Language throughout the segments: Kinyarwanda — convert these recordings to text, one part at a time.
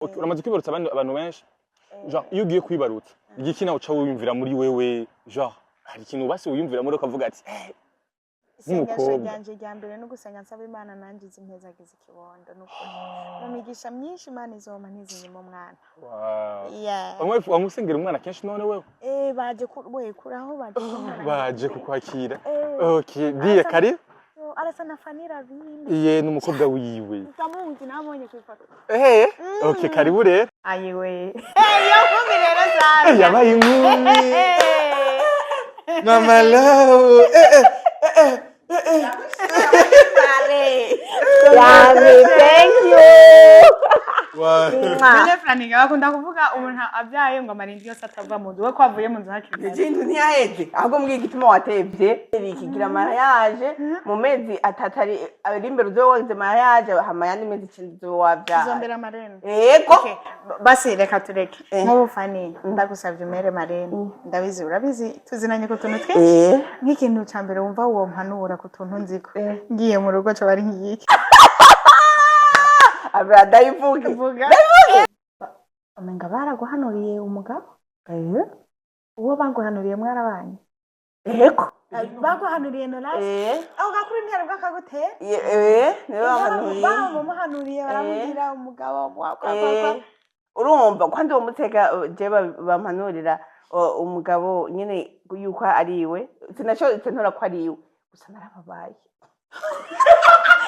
uramaze kwibarutsa abantu benshi genre iyo ugiye kwibarutsa igiki nawe uca wiyumvira muri wewe genre hari ikintu basi wiyumvira muri ukavuga ati isengesho ryanje rya mbere no gusenga nsaba Imana nanjye izimpezagiza ikibondo n'ukuri mu migisha myinshi Imana izoma ntizinyima umwana. Bamwe wamusengera umwana kenshi none wewe baje kuraho baje kukwakira. Okay diye kari arasa na Fanira bindi iye n'umukobwa wiwe utamungi nabonye kwifoto okay karibu rero ayiwe yo kumbi rero cyane yabaye inkumi mama love thank you Nene Franinga bakunda kuvuga umuntu abyaye ngo amarindi yose atava mu nzu we kwavuye mu nzu hakiri ikintu ntiyaheze ahubwo mbwiye igituma watevye bikigira mariage mu mezi atatari ari imbere uzo wagize mariage hama yandi mezi 9 uzo wabyaye zombera marene yego basi reka tureke nk'ubu Fani ndagusavye umere marene ndabizi urabizi tuzinanye ko tuntu twinshi nk'ikintu ca mbere wumva uwo mpanura ku tuntu nziko ngiye mu rugo cyo bari nk'iki abada ivuge amenga baraguhanuriye umugabo uwo baguhanuriye mwarabanye yego baguhanuriye norasi aho gakuri ntiyari bwakaguteye niwe bahanuriye bamuhanuriye baramubwira umugabo urumva kwandi uwo muteka je bampanurira umugabo nyene yuko ariwe sinacho isentura ko ariwe gusa narababaye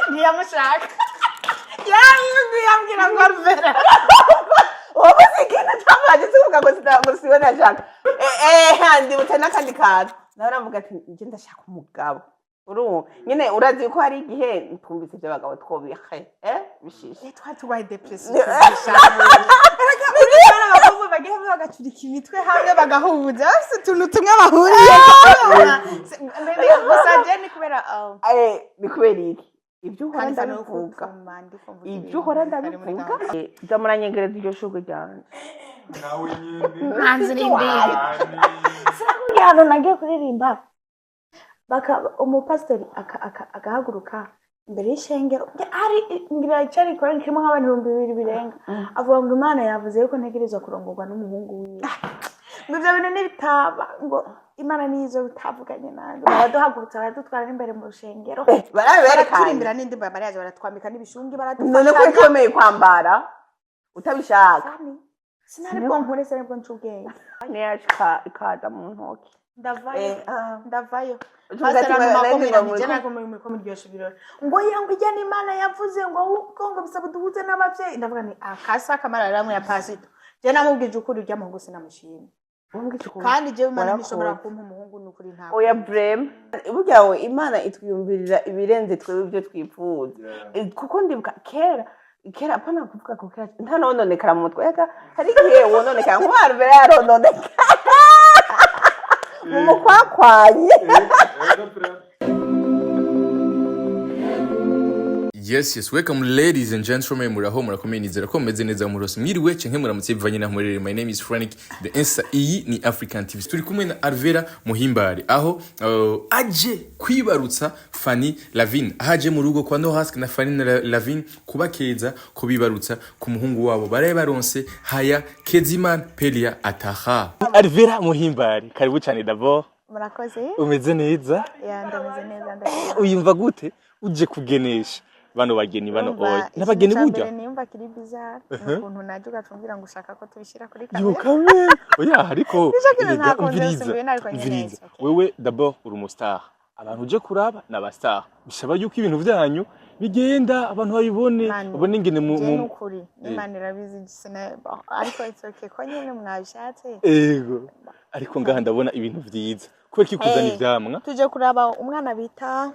ntiyamushaka yambwira ngo arvera wowe sikina tamaje sivuga ngo siwe nashaka handi mutana kandi kantu naravuga ati nje ndashaka umugabo nyene urazi ko hari igihe twumvise by'abagabo twobihe bishishe twatubaye depression abakobwa bagiye bagacurika imitwe hamwe bagahuza tuntu tumwe bahuriye gusa je ni kubera ni kubera iki ibyo uhora ndabivuga ndamuranyegereza iryo shurwe ryanje nawe nyine hanze n'indege hano nagiye kuririmba umupasiteri agahaguruka imbere y'ishengero ari ngira cyari kora kirimo nk'abantu 200 birenga avuga ngo Imana yavuze yuko ntegerezwa kurongorwa n'umuhungu wiwe ngo ibyo bintu nibitaba ngo Imana nizo bitavuganye nanjye baraduhagurutsa baradutwara imbere mu rushengero baraberekana n'indi baraje baratwambika n'ibishungi none ko ikomeye kwambara utabishaka sinari bwo nkore se bwo ncubwenge niyashika ikaza mu ntoki ndavayo ngo yangu ijya n'Imana yavuze ngo bisaba duhuze n'abavyeyi ndavuga ni akasa kamarara ramwe ya pasito je namubwije ukuri urya mungu sinamushimye kandi je Imana nishobora kumpa umuhungu n'ukuri nta oya brem buryawe Imana itwiyumvirira ibirenze twebwe ibyo twifuza kuko ndibuka kera apana kuvuga ko kera nta nononekara mu mutwe hari igihe wononekara nk'abantu bera yarononekara mumukwakwanye Yes, welcome ladies and gentlemen. Muraho murakomenizera ko meze neza mu rose mwiriwe cenke muramutse bivanye na murere. My name is Frank. The Insta iyi ni African TV. Turi kumwe na Alvera Muhimbari aho aje kwibarutsa Fanny Lavine. Aje mu rugo kwa Nohask na Fanny Lavine kubakeza kubibarutsa ku muhungu wabo baraye baronse Haya Kezimana Pelia Ataha. Alvera Muhimbari karibu cyane d'abord. Murakoze. Umeze neza? Ndameze neza Uyumva gute uje kugenesha bano bageni bano oya nabageni burya niyumva kiri bizarre ukuntu naje ugacumbira ngo ushaka ko tubishira kuri kamera yo kamera oya ariko umviriza wewe d'abord uri umustar abantu uje kuraba n'abastar bishaba yuko ibintu byanyu bigenda abantu babibone babone ingene mu kuri Imana irabizi gisene ariko itsoke ko nyine mwabishatse ego ariko ngaha ndabona ibintu vyiza kubera kikuzana ivyamwa tuje kuraba umwana bita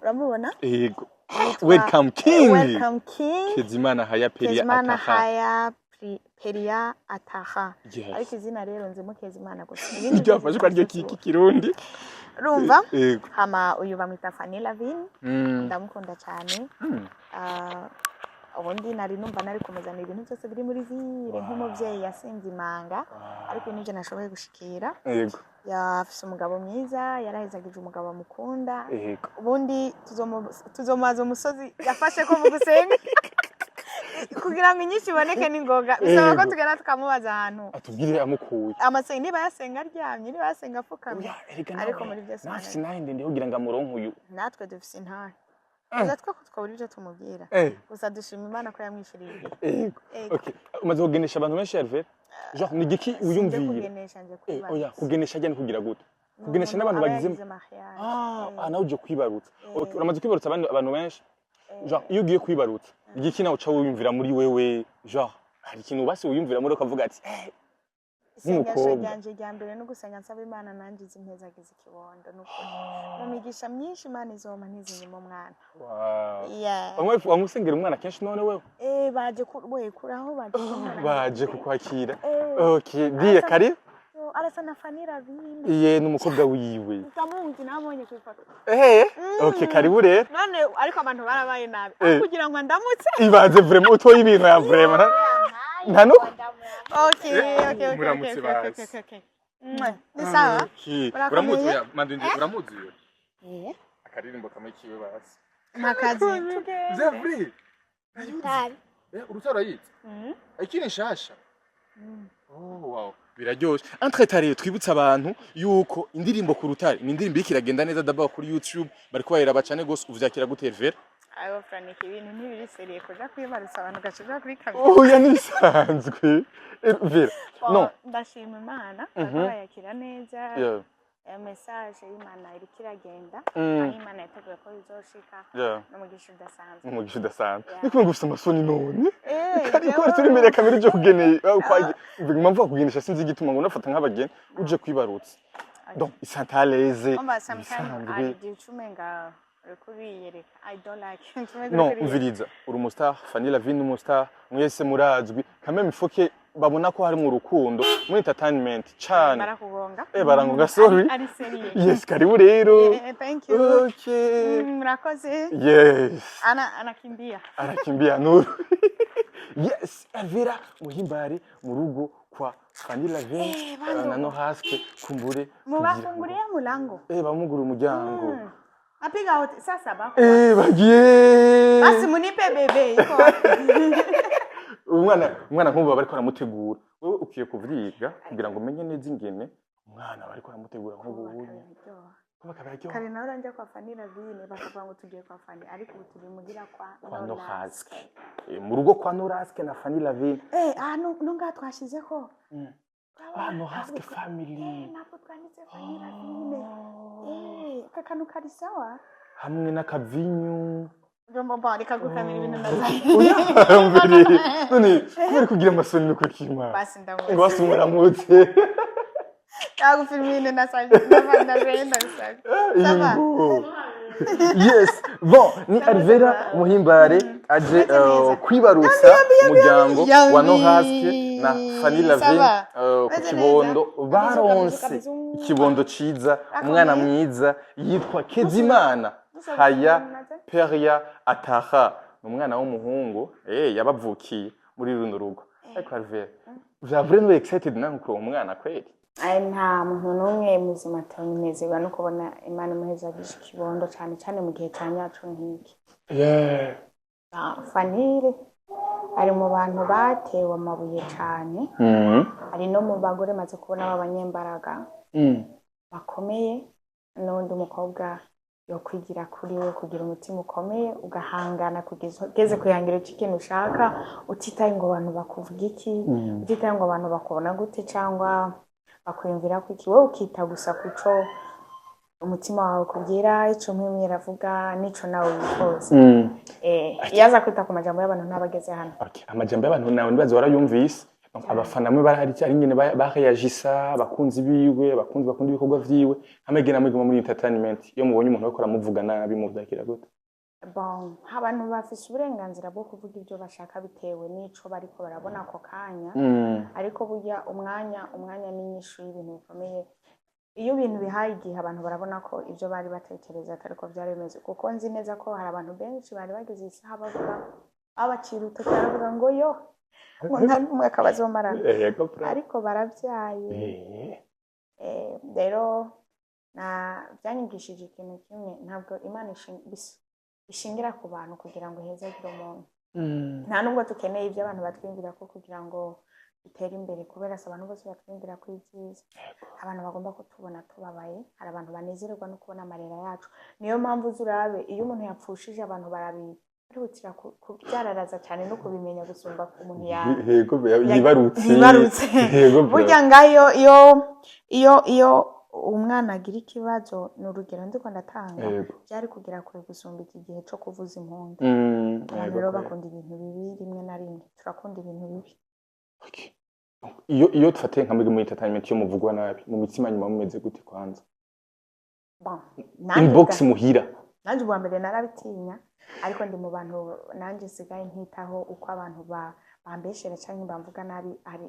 uramubona ego welcome king Kezimana Haya Pelia Ataha ariko izina rero nzimo Kezimana gusa ibyo afashe kwa ryo kirundi rumva hama uyu bamwita Fanny Lavine ndamukunda cyane ubundi nari numva nari kumuzana ibintu byose biri muri zire nk'umuvyeyi yasinze imanga ariko n'ibyo nashoboye gushikira yego yafise umugabo mwiza yarahezagije umugabo mukunda ubundi tuzomaza umusozi yafashe ko mu gusenga kugira ngo inyinshi iboneke ni ngoga bisaba ko tugera tukamubaza ahantu atubwire amukuye amasenga niba yasenga aryamye niba yasenga apfukamye ariko muri byose nafise nahe ndende kugira ngo amuronke uyu natwe dufise intare gusa twe twabura ibyo tumubwira gusa dushima Imana ko yamwishiriye okay umaze kugenesha abantu benshi Hervé genre ni giki uyumviye kugenesha nje kwibaza oya kugenesha ajya kugira gute kugenesha n'abantu bagize nawe uje kwibarutsa uramaze kwibarutsa abantu benshi genre iyo ugiye kwibarutsa igiki nawe uca wiyumvira muri wewe genre hari ikintu basi wiyumvira muri ukavuga ati isengesho ryanje rya mbere no gusenga nsaba Imana nangize impezagize ikibondo nuko mu migisha myinshi Imana izoma ntizinyima umwana bamwe bamusengera umwana kenshi none wewe baje kuraho baje kukwakira okay diye kari arasa na Fanira bindi iye n'umukobwa wiwe ndamuzi nabonye ku ifoto okay karibu rero none ariko abantu barabaye nabi kugira ngo ndamutse ibaze vraiment utoye ibintu ya vraiment nta nuko okay muramutse bazi ni sawa uramuzi ya mandindi uramuzi akaririmbo kamwe kiwe bazi makazi Zefri urutara yitse ikiri nshasha wow biraryoshe entretare twibutsa abantu yuko indirimbo ku rutare ni indirimbo ikiragenda neza d'abord kuri YouTube bari kubayira bacane gose uvyakira gute Hervé ayo franike ibintu ntibiri seriye kuja kwibarutsa abantu gacuja kuri kamera oya nisanzwe Hervé no ndashima Imana yakira neza message y'Imana iri kiragenda Imana yateguye ko bizoshika n'umugisha udasanzwe niko ngufite amasoni none ariko turi imbere kamera uje kugeneye impamvu kugenesha sinzi igituma ngo nafata nk'abageni uje kwibarutsa donc isantalaise isanzwe icumenga kubiyereka I don't like no umviriza uri umustar Fanny Lavine umustar mwese murazwi kameme mifoke babona ko hari mu rukundo muri entertainment cyane barakugonga barangonga sorry ari serious yes karibu rero thank you okay murakoze yes anakimbia nuru yes Elvira muhimbare mu rugo kwa Fanny Lavine na no haske kumbure mubafunguria mulango bamugura umuryango apiga hote sasa bako bagiye basi munipe bebe iko umwana nkubu bari ko ramutegura wewe ukiye kuvyiga kugira ngo umenye neza ingene umwana bari ko ramutegura nk'ubunye kare nawe ranje kwa Fanny Lavine bakavuga ngo tugiye kwa Fanny ariko tubimugira kwa no haske mu rugo kwa no haske na Fanny Lavine no nga twashize ko no haske family napo twanditse Fanny Lavine kakanu kari sawa hamwe n'akavinyu Jomba bari kagukamira ibintu ndazaye none bari kugira amasoni no kwikima basi ndamuzi ngo basumura mutse filmine na naenda bisaba yes bon ni Hervé muhimbare aje kwibarutsa umuryango wa no haske na Fanny Lavine ku kibondo baronse ikibondo ciza umwana mwiza yitwa Kezimana Haya Peria Ataha umwana w'umuhungu yabavukiye muri runo rugo ariko Hervé j'avrais no excited nanko umwana kweli nta muntu n'umwe muzima atanezerwa no kubona Imana imuhezagisha ikibondo cyane cyane mu gihe cya nyacu nk'iki Fanny ari mu bantu batewe amabuye cyane ari no mu bagore maze kubona b'abanyembaraga bakomeye n'undi mukobwa yo kwigira kuri we kugira umutima ukomeye ugahangana kugeze kuyangira ikintu ushaka utitaye ngo abantu bakuvuga iki utitaye ngo abantu bakubona gute cyangwa bakwiyumvira ko iki wowe ukita gusa kuco umutima wawe kubwira ico mpimwe iravuga nico nawe wifuza yaza kwita ku majambo y'abantu ntabageze hano amajambo y'abantu nawe ndibaza warayumvise abafana mwe barahari cyari nyine bareyagisa abakunzi biwe abakunzi bakunda ibikorwa vyiwe amegena muri entertainment iyo mubonye umuntu bakora muvuga nabi muvyakira gute bon abantu bafise uburenganzira bwo kuvuga ibyo bashaka bitewe n'ico bariko barabona ako kanya ariko burya umwanya n'inyishu y'ibintu bikomeye iyo ibintu bihaye igihe abantu barabona ko ibyo bari batekereza ariko byari bimeze kuko nzi neza ko hari abantu benshi bari bageze isaha bavuga abaciruta cyaravuga ngo yo umwe akabazomara ariko barabyaye rero byanyigishije ikintu kimwe ntabwo Imana ishingira ku bantu kugira ngo hezagire umuntu nta nubwo tukeneye ibyo abantu batwinjira ko kugira ngo dutere imbere kubera se abantu bose batwinjira ku ibyiza abantu bagomba kutubona tubabaye hari abantu banezererwa no kubona amarira yacu niyo mpamvu uzurabe iyo umuntu yapfushije abantu barabihutira kubyararaza cyane no kubimenya gusumba ku muntu yibarutse burya ngayo iyo umwana agira ikibazo ni urugero ndiko ndatanga byari kugira kure gusumba iki gihe cyo kuvuza impundu abantu rero bakunda ibintu bibi rimwe na rimwe turakunda ibintu bibi iyo dufate nka muri entertainment yo muvugwa nabi mu mitima nyuma mumeze gute kwanza inbox muhira nanjye ubwa mbere narabitinya ariko ndi mu bantu nanjye sigaye ntitaho uko abantu bambeshera cyangwa bamvuga nabi ari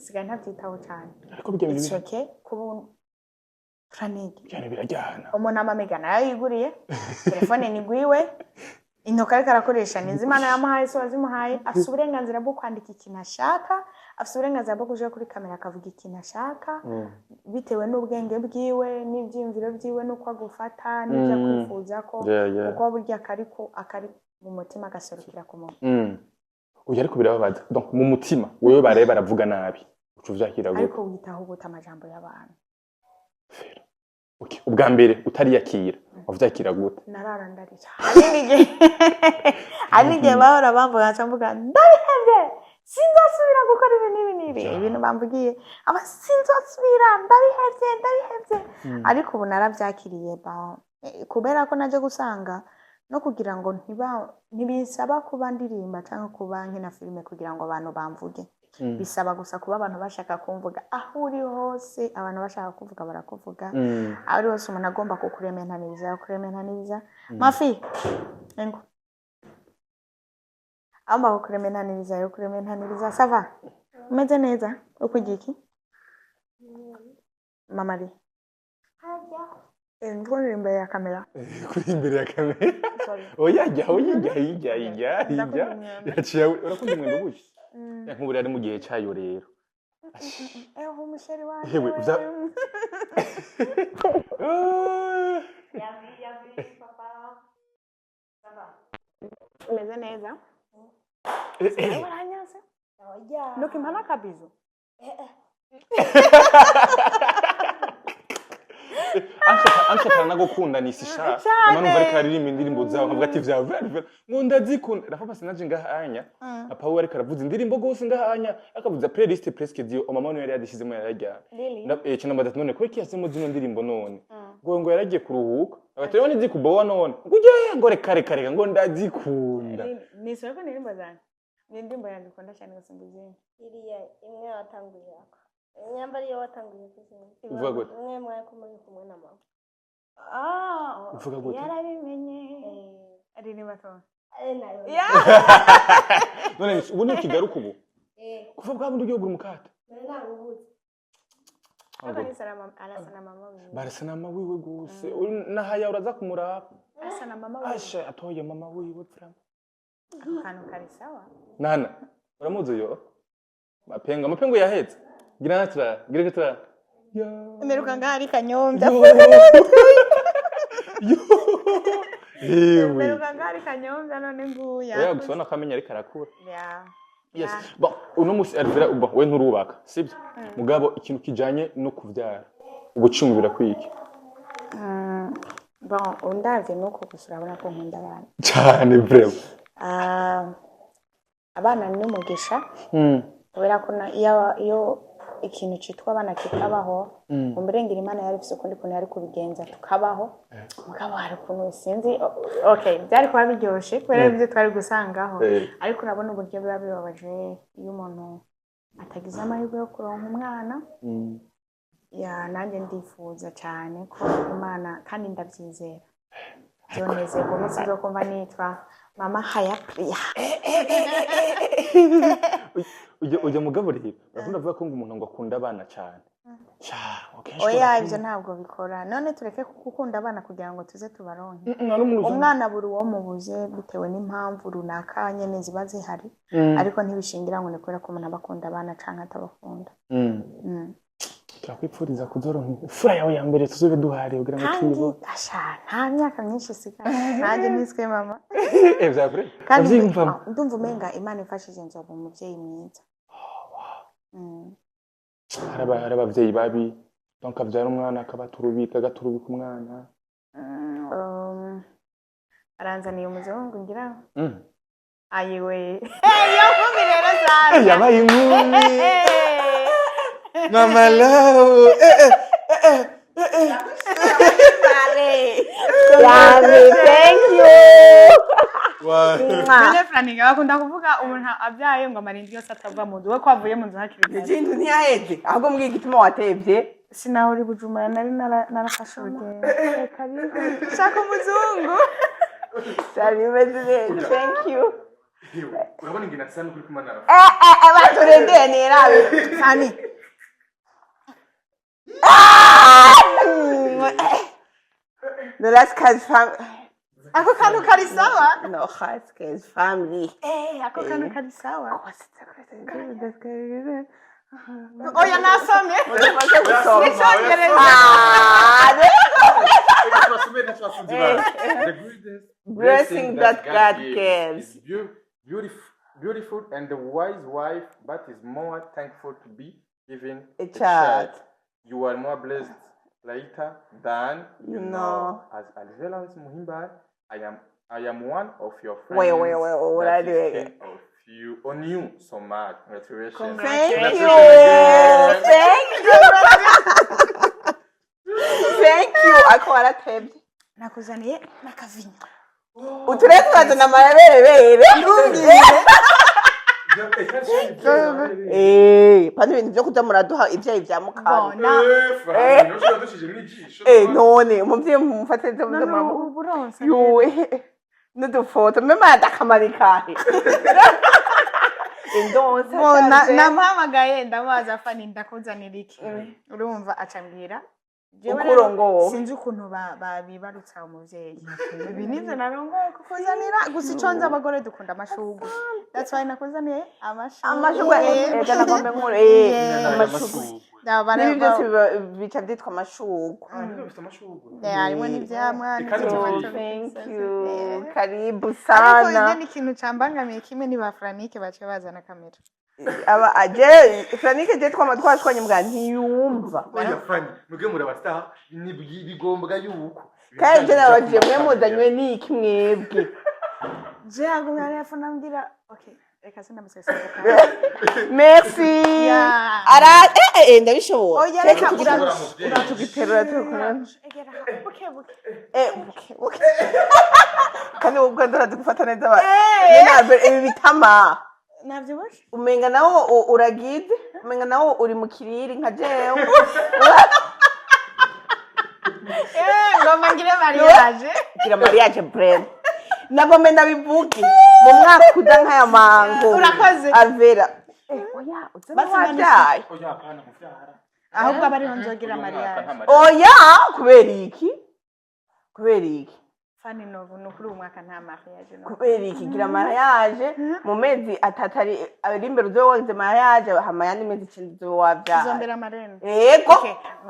sigaye ntabyitaho cyane ariko bijya it's okay kubun Franiki. Cyane birajyana. Umuntu amamegana yayiguriye. Telefone ni gwiwe. Intoka ariko arakoresha n'izimana yamuhaye so wazimuhaye. Afite uburenganzira bwo kwandika ikintu ashaka. Afite uburenganzira bwo kuja kuri kamera akavuga ikintu ashaka. Bitewe n'ubwenge bwiwe, n'ibyimviro byiwe nuko agufata, n'ibyo kwifuza ko uko burya akari mu mutima gaserukira ku muntu. Uya ariko birababaza. Donc mu mutima wewe barebe baravuga nabi. Ucuvyakira gute? Ariko witaho guta amajambo y'abantu. Okay, ubwa mbere utariyakira wavyakira gute? Narara ndarira. Anige bahora bamvuga cyamvuga ndabihevye. Sinzasubira gukora ibintu ibintu bamvugiye. Aba sinzasubira ndabihevye. Ariko ubu naravyakiriye ba kubera ko naje gusanga no kugira ngo ntibisaba kuba ndirimba cyangwa kuba nkina filime kugira ngo abantu bamvuge. Bisaba gusa kuba abantu bashaka kumvuga aho uri hose abantu bashaka kuvuga barakuvuga ari hose umuntu agomba kukurementaniriza mafi ngo amba kukurementaniriza sava umeze neza ukugiki mamari ngone imbere ya kamera kuri imbere ya kamera oya yaciye urakundi mwendo buki nkubura ari mu gihe cyayo rero umusheri wawe yewe papa umeze neza uranyaze nduka impana kabizo anshaka nagukunda nisisha amanu bari karirimba indirimbo zawe nkavuga ati vya verve ngo ndazikunda rafa basi naje ngahanya apa we ari karavuza indirimbo gose ngahanya akavuza playlist presque dio amamanu yari yadishizemo yarajya cyo namba none ko kiyasemo zino ndirimbo none ngo yaragiye kuruhuka agatero nizikubowa none ngo reka ngo ndazikunda nisore ko ndirimbo zanjye indirimbo yanjye ukunda cyane gusumba izindi iriya imwe watanguye ako Nyambari yo watanguye kuzina. Uvuga gute? Mwe mwakomeye kumwe na mama. Uvuga gute? Yarabimenye. Ari ni bato. Nayo. None ubu ni kigaruka ubu. Kuva bwa bundi ugiye gura umukate. Nari ubuze. Arasana mama wiwe. Barasana mama wiwe gose. Nahaya uraza kumuraba. Arasana mama wiwe. Asha atoye mama wiwe pfira. Akantu kari sawa. Nana. Uramuzi yo? Mapengo yahetse. Gira tura. Meruka ngari kanyombya. Meruka ngari kanyombya none nguya. Oya gusona kamenya ariko arakura. Yeah. Yes. Bon, uno musi Alvera uba we nturubaka, sibyo? Mugabo ikintu kijanye no kuvyara. Ubucumvira kwiki. Bon, undavye nuko gusurabona ko nkunda abana. Cyane bravo. Abana ni umugisha. Kubera ko iyo ikintu cyitwa abana kitabaho umurengera Imana yari ifise kundi kuntu yari kubigenza tukabaho mugabo hari kuntu sinzi okay byari kuba biryoshe kubera ibyo twari gusangaho ariko urabona uburyo biba bibabaje iyo umuntu atagize amahirwe yo kuronka umwana ya nanjye ndifuza cyane ko Imana kandi ndabyizera zoneze ngo musizo kumva nitwa mama Hayapriya ujya mugaburira bakunda kuvuga ko umuntu ngo akunda abana cyane oya ibyo ntabwo bikora none tureke gukunda abana kugira ngo tuze tubaronke umwana buri uwo mubuze bitewe n'impamvu runaka nyene ziba zihari ariko ntibishingira ngo nikora ko umuntu abakunda abana canke atabakunda turakwipfuriza kuzoronka fura yawe ya mbere tuzobe duhari kugira ngo kandi tuyibone asha nta myaka myinshi isigaye nanjye niswe mama exactly kandi avyimva ndumva umenga Imana ifashije nzoba umuvyeyi mwiza hari abavyeyi babi donc avyara umwana akabaturubika agaturubika umwana aranzaniye umuzungu ngira ayiwe yo kumi rero cyane yabaye inkumi mama lao Yami, thank you. Nene Franinga bakunda kuvuga umuntu abyaye ngo amarindi yose atava mu nzu we ko avuye mu nzu hakiri kare. Ikintu ntiyaheze ahubwo mbwiye igituma watevye. Sinaho uri Bujumbura nari narafashe urugendo. Karibu. Shaka umuzungu. Thank you. Urabona ingina sana kuri kumana. Baturendeye nerabe. Sani. The last guy's family. Ako kantu kari sawa? No, last guy's family. Ako kantu kari sawa? Oya nasome. The greatest blessing that God gives. Beautiful and the wise wife, but is more thankful to be given a child. You are more blessed later than you know. As Alvera Muhimba, I am one of your friends. Wait, what are you doing? On you so much. Congratulations. Thank you. Thank you. Akora tebye. Nakuzaniye nakavinya. Uturetse na marabere. Pani ibintu byo kuja muraduha ibyayi bya mukana. None umuvye mufate byo uburonsa. N'udufoto mema ndakamarikahe. Indonsa. Nampamagaye ndamubaza fani ndakuzanira iki. Urumva acambwira. Ukurongo. Sinzi ukuntu babibarutsa umuvyeyi. Ibi nivyo narongoye kukuzanira gusa iconza abagore dukunda amashugwe. That's why nakuzaniye amashugwe. Ega nagombe nkure amashugwe. Nibi byose bica byitwa amashugwe. Harimo n'ivyamwa. Thank you. Karibu sana. Ariko ni ikintu cambangamiye kimwe ni ba Franike bace bazana kamera. Aba aje Franike je twashwanye mbwa ntiyumva. Oya Frank, muge murabasta ni bigombwa yuko. Kandi je nabaje mwe muzanywe niki mwebwe. Je agumya rero nambwira okay. Reka sinamusesa. Merci. Ara ndabishobora. Oya reka uratugiterura tukuna. Okay. Okay. Kandi ubwo ndadufata neza ba. Ibi bitama. Navyibushe. Umenga nawo uragide, umenga nawo uri mu kiriri nka jewe. Ngoma ngire mariage. Gira mariage brand. Nagome ndabivuge mu mwaka kuda nkaya mango. Urakoze. Alvera. Oya, uzabajyaye. Oya kana mufyara. Ahubwo abari nzogira mariage. Oya, kubera iki? Fani no kuri umwaka nta mariage no. Kubera iki gira mariage mu mezi atatari ari imbere uzo wagize mariage hama yandi mezi 9 uzo wabya. Zombera marene. Yego.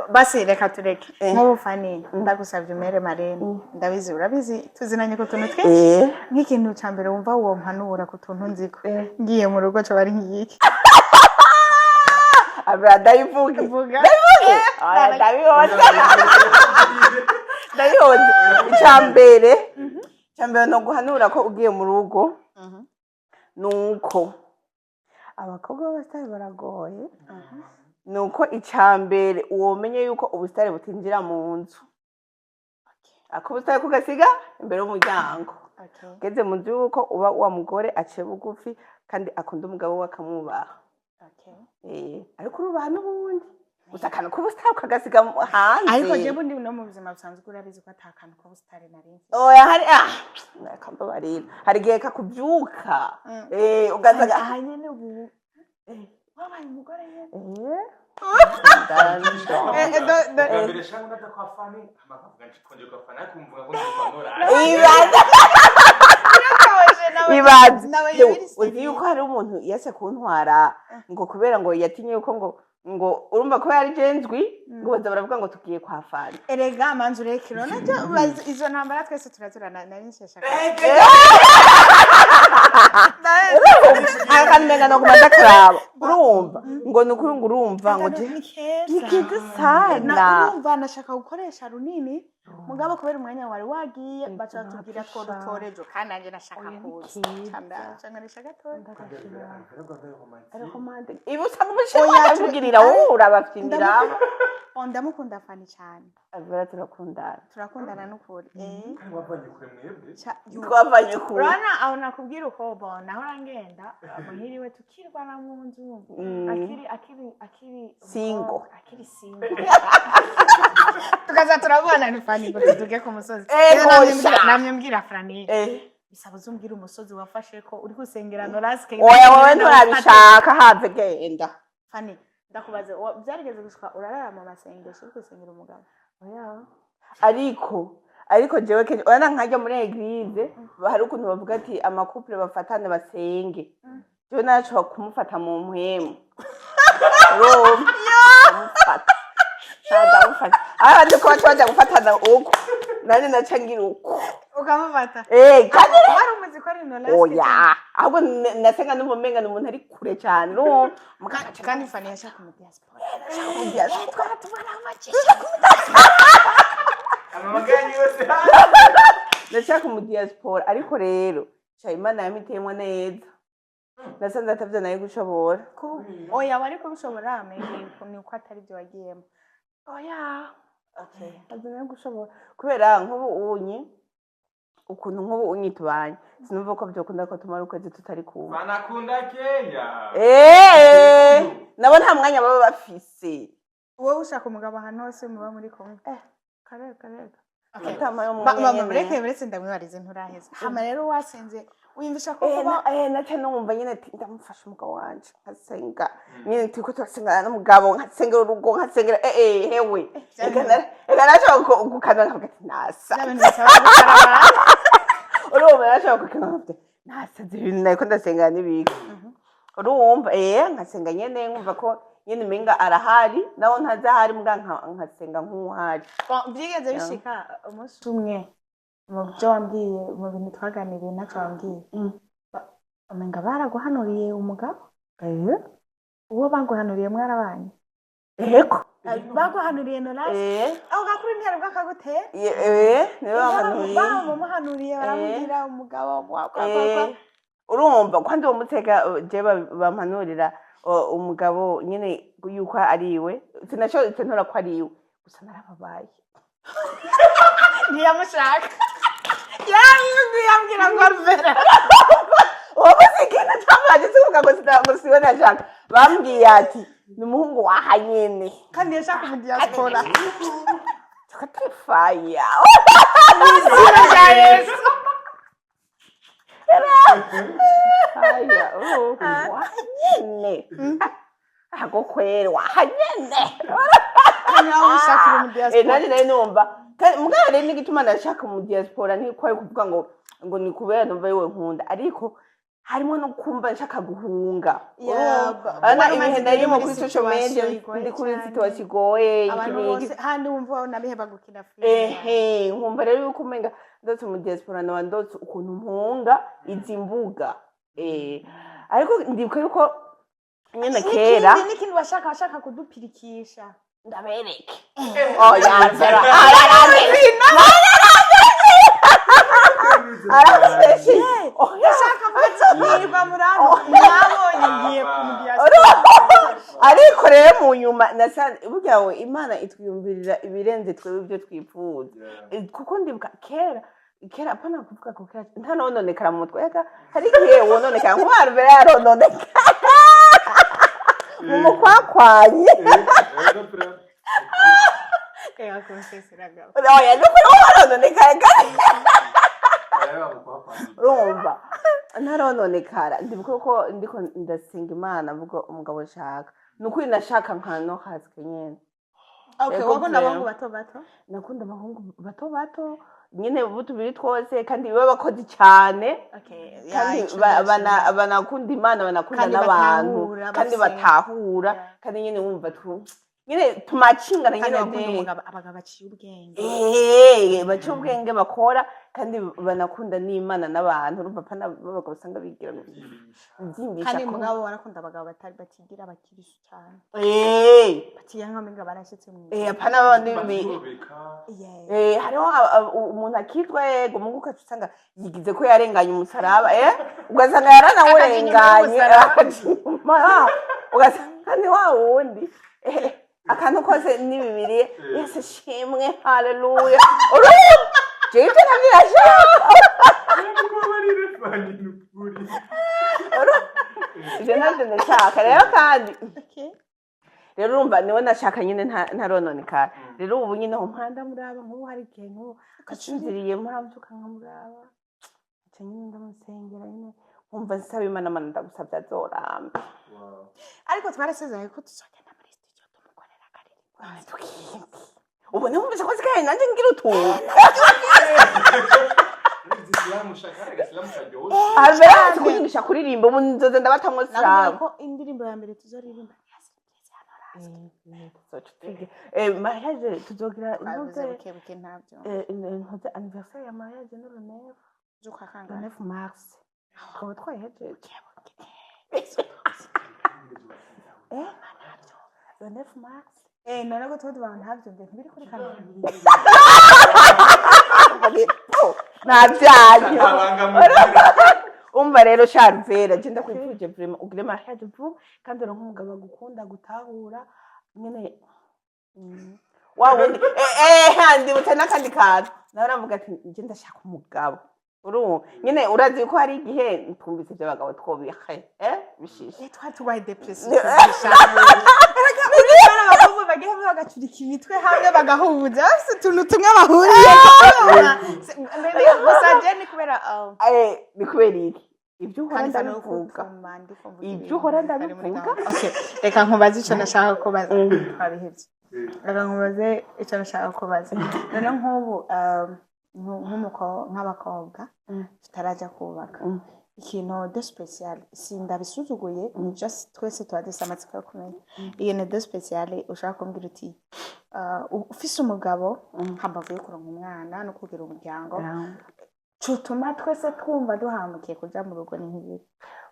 Basi reka tureke. Nk'ubu Fani ndagusavye umere marene. Ndabizi urabizi tuzinanye ko tuntu twinshi. Nk'ikintu ca mbere wumva uwo mpanura ku tuntu nziko. Ngiye mu rugo cyo bari nk'iki. Abada ivuga. Aya ndabihoza. Ndabihoza. Icyambere no guhanura ko ugiye mu rugo. Nuko abakobwa b'abasitari baragoye. Nuko icyambere uwomenye yuko ubusitari butinjira mu nzu. Ako ubusitari kugasiga imbere y'umuryango. Geze mu nzu yuko uba wa mugore aciye bugufi kandi akunda umugabo we akamwubaha. Ariko urubaha n'ubundi usakana ko ubusitari ukagasiga hanze. Ariko je bundi no mu buzima busanzwe urabizi ko atakana ko ubusitari nari. Oya hari nakambabarira. Hari gihe kakubyuka. Ugasaga ahanyene ubu. Wabaye umugore yene. Gambere shanga ndata kwa Fani amavuga nkonje kwa Fani akumvuga ko ndikwanora. Ibaza uzi yuko hari umuntu yase kuntwara ngo kubera ngo yatinye yuko ngo ngo urumva ko yari jenzwi ngo baza baravuga ngo tugiye kwa Fani erega manzu rekiro najyo izo ntambara twese turazurana nari nshesha akanmenga no kumaza karaba urumva ngo nukuri ngo urumva ngo je nikize sana urumva nashaka gukoresha runini mugabo kubera umwanya wari wagiye baca tubwira two dutorejo kandi nanjye nashaka kuza cyangwa nashaka tora romantic ibi usanga umushinga kuvugirira uhura bafindira ndamukunda Fani cyane abara turakundana n'ukuri mwavanye kure mwebwe twavanye kure urana aho nakubwira uko bona aho rangenda muhiriwe tukirwana mu nzu akiri single tukaza turabona ni Fani ngo tuduge ku musozi namye mbwira Fani bisaba uzumbwira umusozi wafashe ko uri gusengera Noraske oya wowe nturabishaka have genda Fani ndakubaze byarigeze gushika urarara mu masengesho uri gusengera umugabo oya ariko jewe kenye urana nkajya muri eglise hari ukuntu bavuga ati amakupure bafatane basenge jewe naco kumufata mu mpwemu abandi ko baca gufatana uko nani nacangira uko ukamufata kandi wari umuzi ko ari Noraske oya ahubwo nasenga n'umumenga n'umuntu ari kure cyane no kandi Fani yashaka mu diaspora ndashaka mu diaspora ariko rero Imana yamiteyemo neza nasanze atavyo nayo gushobora oya wari kubishobora ni uko atari byo wagiyemo oya atavyo nayo gushobora kubera nk'ubu ukuntu nk'ubu unyitubanye sinumva ko byokunda ko tumara ukwezi tutari kumva banakunda Kenya nabo nta mwanya baba bafise wowe ushaka umugabo ahantu hose muba muri kumwe kareka mama mureke ndamwibarize nturaheza hama rero wasenze wiyumvisha ko kuba naca numva nyine ati ndamufasha umugabo wanje nkasenga nyine turiko turasengana n'umugabo nkasengera urugo nkasengera hewe eka nashaka gukana nkavuga ati nasa urumva nashaka gukana nkavuga ati nasaze ibintu nariko ndasengana n'ibiki urumva nkasenga nyene nkumva ko nyene menga arahari naho ntazahari mbwa nkasenga nk'uhari byigeze bishika umunsi umwe mu byo wambwiye mu bintu twaganiriye nacyo wambwiye umenga baraguhanuriye umugabo uwo baguhanuriye mwarabanye yego baguhanuriye Noraske aho gakuri ntiyari bwakaguteye niwe bahanuriye bamuhanuriye baramubwira umugabo urumva kandi uwo mutega je bampanurira umugabo nyine yuko ari iwe sinashobora ntora ko ari iwe gusa narababaye ntiyamushaka yambwira ngo Alvera wowe ikintu cyamaje sivuga ngo siwe nashaka bambwiye ati ni umuhungu waha nyene kandi yashaka mu diaspora tukatifaya izina rya Yesu haya wahanyene ako kweli wahanyene ushakira mu diaspora nani nayo numva mugabo rero n'igituma ndashaka mu diaspora ntiko ari kuvuga ngo ni kubera numva yewe nkunda ariko harimo no kumva nshaka guhunga ana ibihe narimo kuri social media ndi kuri situation kigoye ikibigi handi wumva nabiheba gukina film nkumva rero yuko umenga ndetse mu diaspora n'abandotse ukuntu mpunga izi mbuga ariko ndibuka yuko nyene kera n'ikintu bashaka kudupirikisha ndabereke oya zera ariko rero mu nyuma nasanze burya we Imana itwiyumvirira ibirenze twebwe ibyo twifuza kuko ndibuka kera apana kuvuga ko kera nta nononekara mu mutwe hari igihe wononekara nk'umwana mbere yarononekara mu mukwakwanye oya nuko warononekara urumva ntarononekara ndibuka ko ndiko ndasenga Imana mvuga umugabo nshaka nukuri nashaka nka Noraske nyene wakunda abahungu bato bato nakunda abahungu bato bato nyine butubiri twose kandi biba bakoze cyane kandi banakunda Imana banakunda n'abantu kandi batahura kandi nyine wumva nyine tumacingana nyine abagabo baciye ubwenge baciye ubwenge bakora kandi banakunda n'Imana n'abantu urumva pana babagabo usanga bigira byimbisha kandi mugabo barakunda abagabo batari bakigira abakirisu cyane bakiyanka minga barashitse mu pana abandi hariho umuntu akitwa yego mungu kacu usanga yigize ko yarenganye umusaraba ugasanga yaranawurenganye ugasanga ni wa wundi akantu kose ni Bibiliya Yesu shimwe haleluya jewe nabyo ndashaka rero kandi rero urumva niwe nashaka nyine ntarononekara rero ubu nyine aho mpanda muraba nk'ubu hari igihe nk'ubu gacinziriye murabyuka nkamuraba aca nyine ndamusengera nyine nkumva nsaba Imana Mana ndagusabye azoramba ariko twarasezeranye ko tuzogenda muri studio tumukorera akaririmbo ubu ntumvise ko zikaye nanjye ngira utuntu Albert kuyigisha kuririmba ubu nzoze ndabatamwe sabo ko indirimbo ya mbere tuzoririmba mariage tuzogira buke ntabyo anniversaire ya mariage no Renef zukwa kanga 9 mars twaba twayihejeje le 9 mars none ko tuba ntabyo biri kuri kamera nabyanyu umva rero Charvera je ndakwifuje vraiment ugire mariage vuba kandi uri nk'umugabo agukunda gutahura nyene wa wundi handi butana kandi kantu nawe navuga ati je ndashaka umugabo nyene urazi ko hari igihe twumvise by'abagabo twobihe bishishe twari tubaye depression bagiye bagacurika imitwe hamwe bagahuza utuntu tumwe bahuriye gusa je ni kubera ni kubera iki ibyo uhora ndabivuga ibyo uhora ndabivuga reka nkubaze icyo nashaka kubaza twabihebye reka nkubaze icyo nashaka kubaza none nk'ubu nk'abakobwa tutarajya kubaka ikintu de special sindabisuzuguye ni just twese twadise amatsiko yo kumenya ikintu de special ushaka kumbwira uti ufise umugabo hambavu yo kuronka umwana no kugira umuryango cutuma twese twumva duhamukiye kuja mu rugo ni nk'ibiri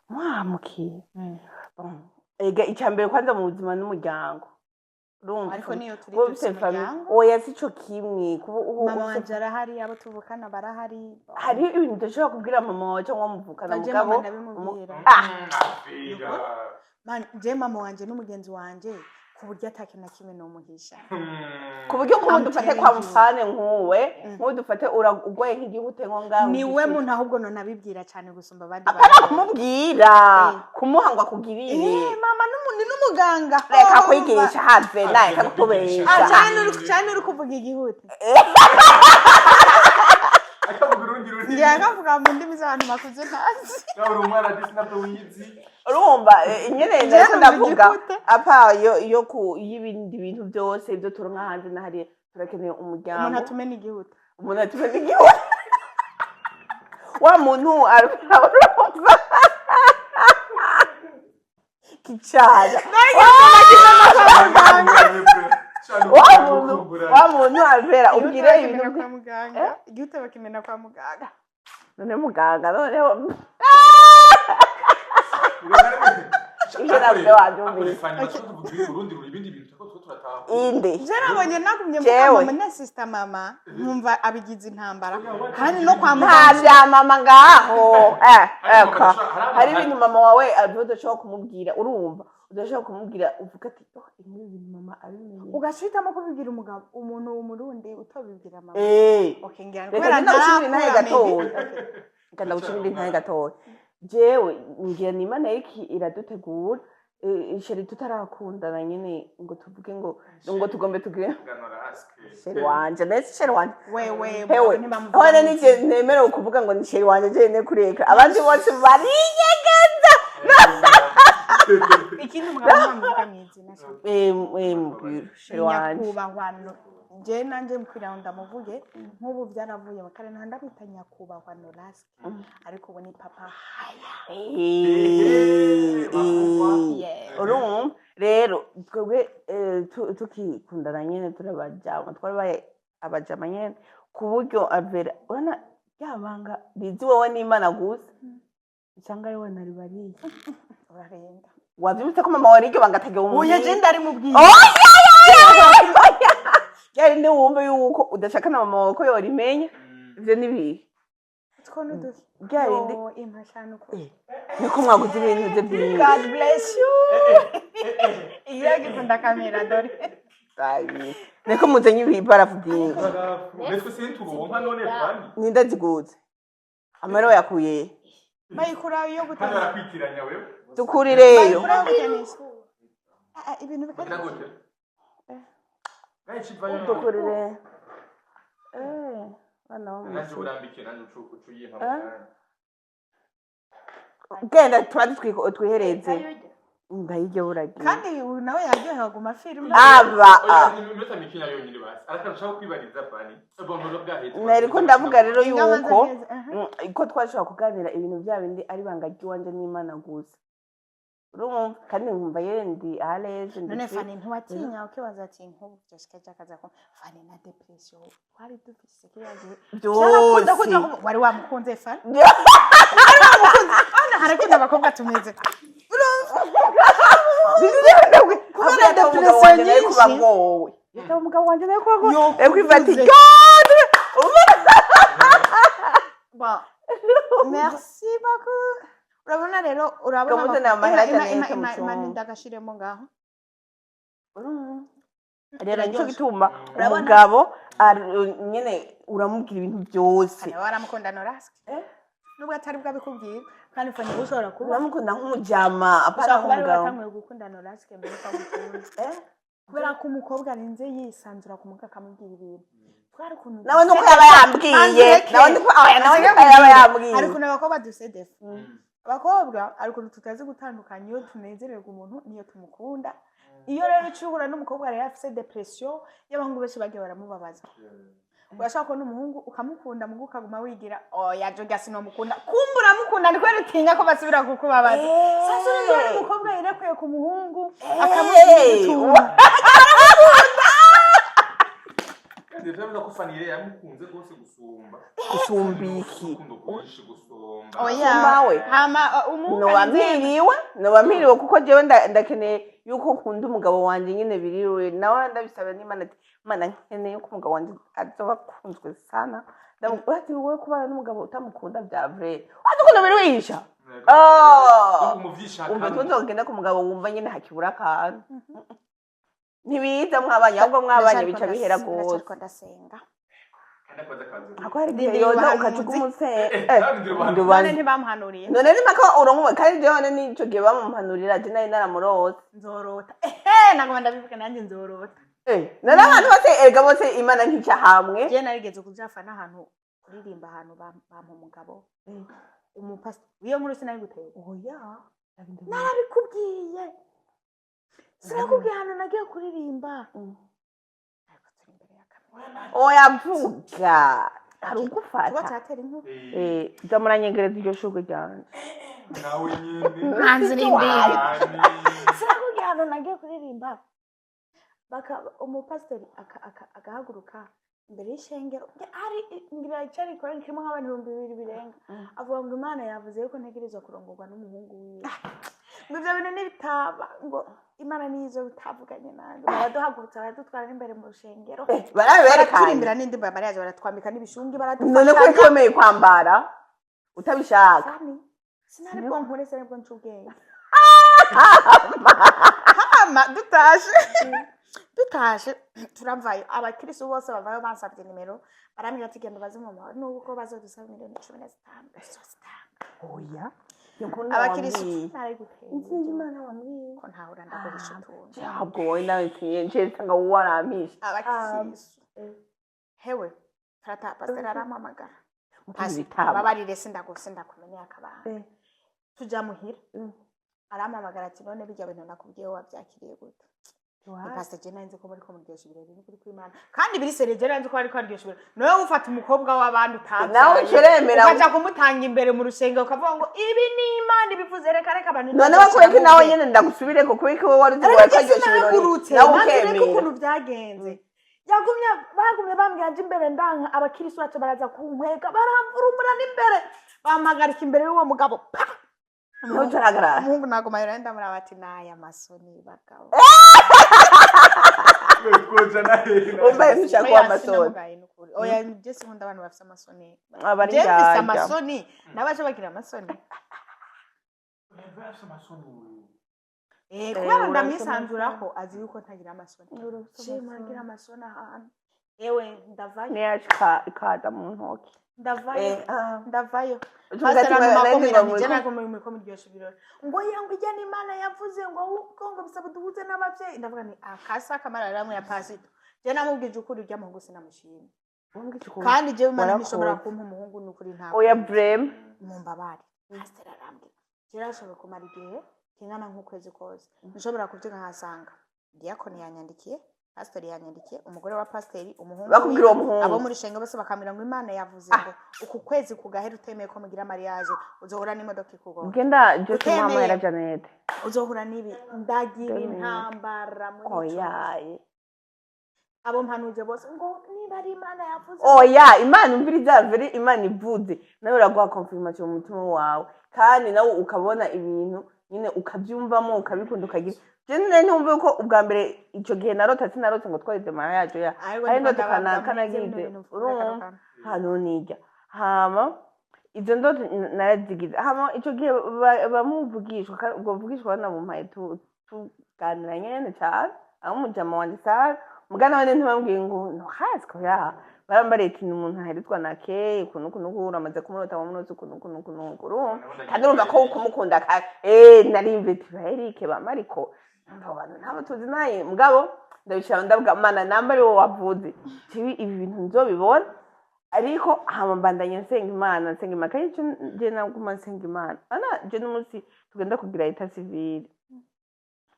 muhamukiye icyambere kwanza mu buzima n'umuryango ariko niyo turi dufite umuryango oya sico kimwe mama wanje arahari abo tuvukana barahari hari ibintu udashobora kubwira mama wawe cyangwa muvukana mugabo je mama wanje n'umugenzi wanje ku buryo atake na kimwe no muhisha ku buryo ko dufate kwa mfane nkuwe dufate uragwaye nk'igihute ngo ngaho niwe muntu ahubwo none abibwira cyane gusumba abandi apana kumubwira kumuhangwa kugirire mama n'umuganga reka kwigisha have naye kakubesha cyane uri kuvuga igihute akavuga mu ndimi z'abantu bakuze ntazi urumva nyine ndetse ndavuga apa y'ibindi bintu byose ibyo turonka hanze na hariya turakeneye umuryango umuntu atumena igihute wa muntu urumva kicara wa muntu avera ubwire ibintu kwa muganga igihute bakimena kwa muganga none muganga noneho inde nabonye nagumye mukama na sister mama nkumva abigize intambara kandi no kwa muganga nta mama ngaho hari ibintu mama wawe adashobora kumubwira urumva udashobora kumubwira uvuga ati ibi bintu mama abimenye ugashitamo kubibwira umugabo umuntu w'umurundi utobibwira mama okay ngira ngo ndagushimira intaye gatoya jewe ngira ni Imana iki iradutegura isheri tutarakundana nyine ngo tuvuge ngo tugombe tugire sheri wanje nese sheri wanje wewe hone nije nemera kuvuga ngo ni sheri wanje je ne kureka abandi bose bariyegeza ikindi umugabo namuvuga mwizina mubwira sheri wanje je nanje mkwira ndamuvuge nk'ubu byaravuye bakare ndabita nyakubahwa Noraski ariko ubu ni papa urumva rero twebwe tukikundana nyene turabajama twarabaye abajama nyene ku buryo Alvera urana yabanga rizi wowe n'Imana gusa cyangwa yewe naribariye urarenda wavyumvise ko mama wari iryo bangatage uye je ndari mubwiye yari ndi wumve yuko udashaka na mama wawe ko yorimenya ivyo nibihe twono duke ryari ndi impashano ko niko mwaguze ibintu bye God bless you iya gikunda kamera dore Sabi niko muzanye ibibarafu byinshi Mbese sinturonka none fani. ninda ziguze amero yakuye bayikura yo Hano gutanga arakwitiranya wewe. dukurireyo bayikura yo gukenisha ibintu bikari Ndagote. Gachi vayo. dukurire bana wo Naje urambike nanje ucuyiha. genda twari twihereze ndayije buragiye kandi uyu nawe yaryohewe guma filime aba Iminota mikina yonyine basi. Arakarushaho kwibariza fani. Bonoro bwahetse. nariko ndavuga rero Ingamba yuko zageze, ko twashobora kuganira ibintu bya bindi ari banga ry'iwanje n'Imana gusa urumva kandi nkumva yendi aleze none fani ntiwatinya ukibaza ati nk'ubu byoshika cyakaza ko fani na depression twari dufise kiyagiye byose wari wamukunze fani ana harakunda abakobwa tumeze kubera depression nyinshi kubagowe yita umugabo wanje nayo kubagowe ekwifati bon merci beaucoup urabona rero Kamuze na mahera cyane imana ndagashiremo ngaho rero nicyo gituma umugabo nyene uramubwira ibintu byose waramukunda Noraski nubwo atari bwabikubwira kandi fanye ushobora kuba uramukunda nk'umujama apana umugabo nk'umugabo watangiye gukunda Noraski mbere ko amukunda kubera ko umukobwa arinze yisanzura ku mugabo akamubwira ibintu twari kuntu nawe nuko yaba yambwiye nawe nuko yaba yambwiye ariko n'abakobwa duse defu abakobwa ariko tutazi gutandukanya iyo tunezererwa umuntu niyo tumukunda iyo rero ucihura n'umukobwa rero afise depression y'abahungu benshi bagiye baramubabaza urashaka ko n'umuhungu ukamukunda mugu ukaguma wigira oya joga sinomukunda kumbura mukunda ndiko rutinya ko basubira kukubabaza sasa rero umukobwa yerekuye ku muhungu akamubwira Ndivyo ko fani yamukunze gose gusumbiki oya hama nowamiriwe kuko jewe ndakeneye yuko nkunda umugabo wanje nyine biriwe nawe ndabisaba n'Imana ati Imana nkeneye ko umugabo wanje azoba akunzwe sana ndamubwira ati wowe kubana n'umugabo utamukunda bya vrai wazukunda biriwisha umva tuzogenda ku mugabo wumva nyine hakibura akantu ntibiza mwabanye ahubwo mwabanye bica bihera gose ndasenga ako hari igihe yoza ukacuka umutse none ntibamuhanuriye none ni mpaka uronkuwe kandi jewe nico gihe bamuhanurira ati nari naramurota nzorota nagoma ndabivuga nanjye nzorota nari abantu bose erega bose Imana ntica hamwe je narigeze kujafa n'ahantu kuririmba ahantu bampa umugabo umupasi iyo nkuru sinari guteye oya narabikubwiye sinakubwiye ahantu nagiye kuririmba ariko turi imbere ya kamera oya vuga hari ugufata tuba cyatera inkuru jya muranyegereza iryo shurwe ryanje nawe nyine hanze n'imbere sinakubwiye ahantu nagiye kuririmba umupasiteri agahaguruka imbere y'ishengero hari ngira cyari korani kirimo nk'abantu 2,000 birenga avuga ngo Imana yavuze yuko ntegerezwa kurongorwa n'umuhungu wiwe ngo ibyo bintu nibitaba ngo Imana nizo bitavuganye nanjye baraduhagurutsa baradutwara imbere mu rushengero baraberekana turirimbira n'indi mbara yaje baratwambika n'ibishungi baradufasha none ko ikomeye kwambara utabishaka sinari bwo nkore sinari bwo ncubwenge hama dutashe turavayo abakristo bose bavayo bansabye nimero barambwira ati genda baze mu mahoro nuko bazodusaba miliyoni 15 oya abakristo nari guteye insinzi Imana wambwiye ko ntahura ndakoresha utuntu ntabwo wowe nawe ntiyenje nsanga warampishe abakristo hewe tata pastor aramamagara bitaba babarire sindakumenya akabana tuja muhira aramamagara ati none bijya bintu nakubwiye wabyakiriye gute pastor je nanze ko muri ko muryoshye ibirori n'ukuri kw'Imana kandi biri sereje nanze ko ariko aryoshye ibirori nawe ufata umukobwa w'abandi utazi nawe uceremera ukaja kumutanga imbere mu rusenge ukavuga ngo ibi ni Imana ibivuze reka abantu none bakweke nawe nyene ndagusubireko kubiko wowe wari uzi ko aryoshye ibirori nawe ukemera ukuntu byagenze bagumye bambwira nje imbere ndanka abakirisu bacu baraza kunkwega baramvurumura n'imbere bamagarika imbere y'uwo mugabo umuhungu nagoma yenda muri abati naya masoni bagabo umbaye nshaka kwa masoni oya Jesse nkunda abantu bafite amasoni abari bafite amasoni nabaje bagira amasoni kubera ndamwisanzuraho azi yuko ntagira amasoni shema ngira amasoni ahantu ewe ndavayo niyashika ikaza mu ntoki ndavayo nako muri ko muryoshye ibirori ngo yango ijya n'Imana yavuze ngo ngo bisaba duhuze n'abavyeyi ndavuga ni akasa kamara ramwe ya pasito je namubwije ukuri ujya mu gusi namushimye kandi je Imana nishobora kumpa umuhungu n'ukuri ntabwo oya brem mumbabari pastor arambye kirashobora kumara igihe kingana nk'ukwezi kose nshobora kuvyuka nkasanga diakoni yanyandikiye pastor yanyandikiye umugore wa pastori umuhungu bakubwira uwo muhungu abo muri shenge bose bakamira ngo Imana yavuze ngo uku kwezi kugahera utemeye ko mugira mariage uzohura n'imodoka ikugora genda Jose mama ya Janet uzohura nibi ndagira intambara muri oya abo mpanuje bose ngo niba ari Imana yavuze oya Imana umviriza veri Imana ivuze nawe uraguha confirmation mu mutima wawe kandi nawe ukabona ibintu nyine ukabyumvamo ukabikunda ukagira jene ntumve ko ubwa mbere ico gihe narota sinarota ngo twarize mariage ya ari ndo tukanagize urumva hano nijya hama izo ndo narazigize hama ico gihe bamuvugishwa ubwo vugishwa na mumpaye tuganira nyene cyane aho mujama wanje sara mugana wene ntibambwiye ngo no hasi ko ya barambariye ati umuntu aheretwa na ke kuno uramaze kumurota mu munsi kuno kandi urumva ko ukumukunda narimve Eric bamariko abantu ntabo tuzi naye mugabo ndabishaka ndavuga Mana namba ari wo wavuze tibi ibi bintu nzobibona ariko hama mbandanye nsenga Imana kandi je naguma nsenga Imana ana je n'umunsi tugenda kugira leta civile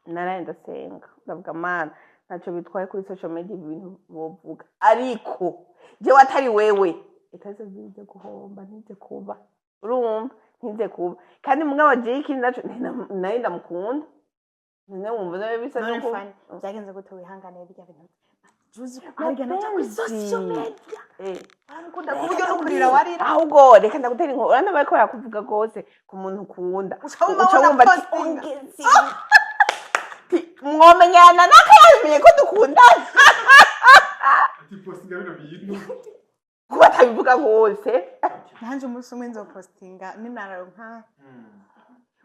naraye ndasenga ndavuga Mana ntacyo bitwaye kuri social media ibintu bovuga ariko je watari wewe itaze bize guhomba ntize kuba urumva ntize kuba kandi mugabo je ikindi naco naye ndamukunda none wumva nawe bisa nuko byagenze gute wihangane bijya bintu juzi arya naca kuri social media baramukunda kuburyo no kurira warira ahubwo reka ndagutera inkuru urana bariko barakuvuga gose ku muntu ukunda uca wumva mwomenyana nakayamenye ko dukundana postinga bino bintu kuba tabivuga gose nanje umunsi umwe nzo postinga ninararonka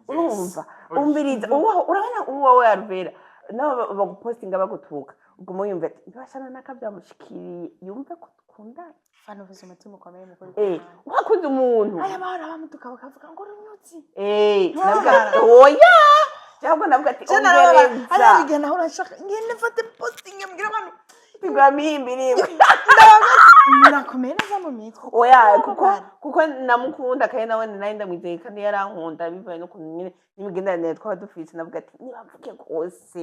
urumva umbiriza urabona uwo Alvera nabo bagupostinga bagutuka ubwo muyumva ntibashana nakabyamushikiriye yumve ko dukundana fano vuze umutima ukomeye mu kuri wakunze umuntu aya bahora bamutuka bakavuga ngo runyutsi navuga oya cyangwa navuga ati ongereza ari igena aho urashaka ngene mfate posting mbwira abantu bigamimbiriwe murakomeye neza mu mitwe oya kuko namukunda kandi nawe nari ndamwizeye kandi yarankunda bivaye no kuntu nyine n'imigenderanire twaba dufise navuga ati nibavuge kose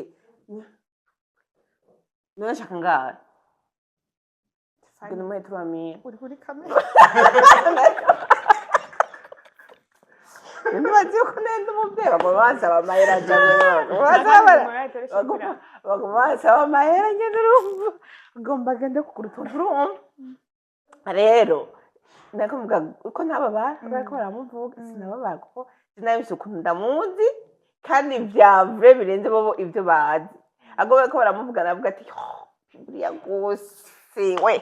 nashaka ngaha ngene mwe turamira uri kuri kamera nibazi ko nenda umubyeyi bagobanza bamayera cyane bagobanza bamayera ngene urumva ngomba gende kugura utuntu urumva rero ndakuvuga uko nababa bariko baramuvuga sinababa ko sinabise ukuntu ndamuzi kandi vyavure birenze bobo ivyo bazi ago bariko baramuvuga navuga ati buriya gose we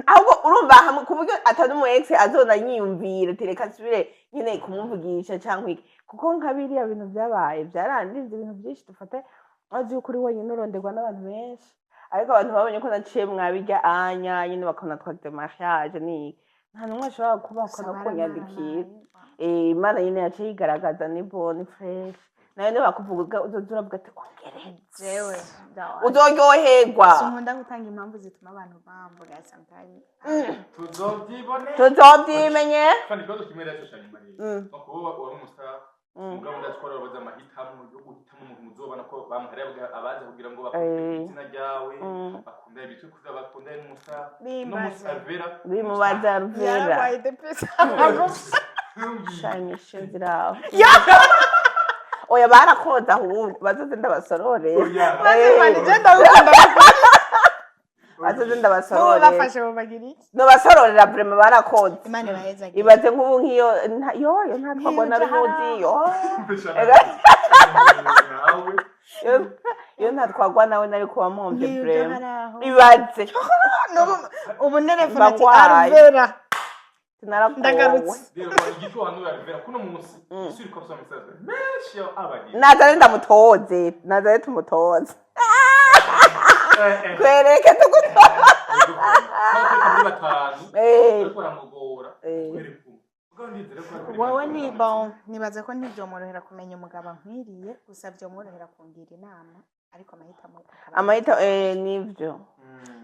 ahubwo urumva hamwe kuburyo atari umu ex azona nyiyumvira tereka nsubire nyine kumuvugisha cyangwa iki kuko nka biriya bintu byabaye byarandinze ibintu byinshi dufate azi ukuri wenyine uronderwa n'abantu benshi ariko abantu babonye ko naciye mwabijya anya nyine bakabona twagite mariage ni nta numwe ashobora kubakwa no kunyandikira Imana nyine yaciye igaragaza ni bon fresh nayo ne bakuvuga uzuravuga ati ongerejewe uzoryoherwa sinkunda gutanga impamvu zituma abantu bamvuga sometimes tuzobyimenye kandi kibazo kimwe rero cyane Marie bako wari umustar mugabo ndatwara baza amahitamo yo guhitamo umuntu muzobana ko bamuhari abaza kugira ngo bakore izina ryawe bakunda ibitwe kuza bakunda n'umusa n'umusavera bimubaza Alvera yarabaye depesa shanyishe ziraho oya barakoza ahubwo bazoze ndabasorore bazoze ndabasorore bafashe mu bagiri nobasororera vraiment barakoze Imana ibaheza ibaze nk'ubu nk'iyo yoyo ntatwagwa na ruzi yo ntatwagwa nawe nari kuba mpomvye vraiment ibaze ubu nerefone ati Alvera ndagarutse nazare ndamutoze nazare tumutoze kwereke wowe ni bon nibaza ko ntibyomorohera kumenya umugabo nkwiriye gusa byomorohera kungira inama ariko amahitamo nivyo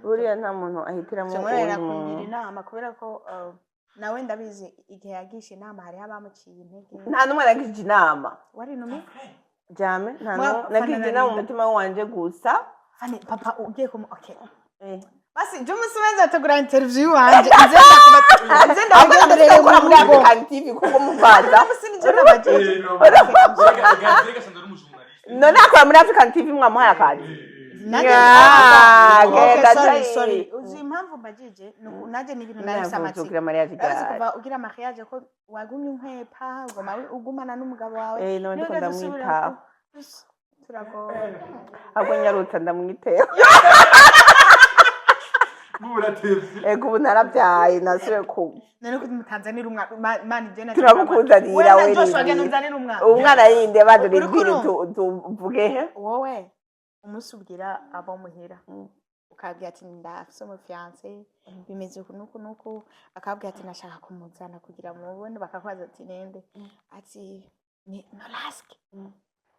buriya nta muntu ahitiramo byomorohera kungira inama kubera ko nawe ndabizi igihe yagisha inama hariho abamuciye intege nta n'umwe nagishije inama wari numi jame nagishije inama umutima wanje gusa Fani papa ugiye kumu okay basi je umusubenza ategura interview wanje nze ndabagenderere mu rugo TV kuko mubaza musinje nabajeje none akora muri African TV mwamuhaye akazi sorry uzi impamvu mbajije naje ni ibintu nari samatsiko kuva ugira mariage ko wagumye nkwepa ugumana n'umugabo wawe none ko ndamwitaho turago ahubwo nyaruta ndamwiteho ego ubu narabyaye nasubiye ku none ko mutanzanira umwana mani jena turabukuzanira we umwana yinde baduri bwiri tuvuge he wowe umusubwira abo muhira ukabwira ati ndafise umufiance bimeze nuko akabwira ati nashaka kumuzana kugira mu bone bakakwaza ati nende ati ni Nolaski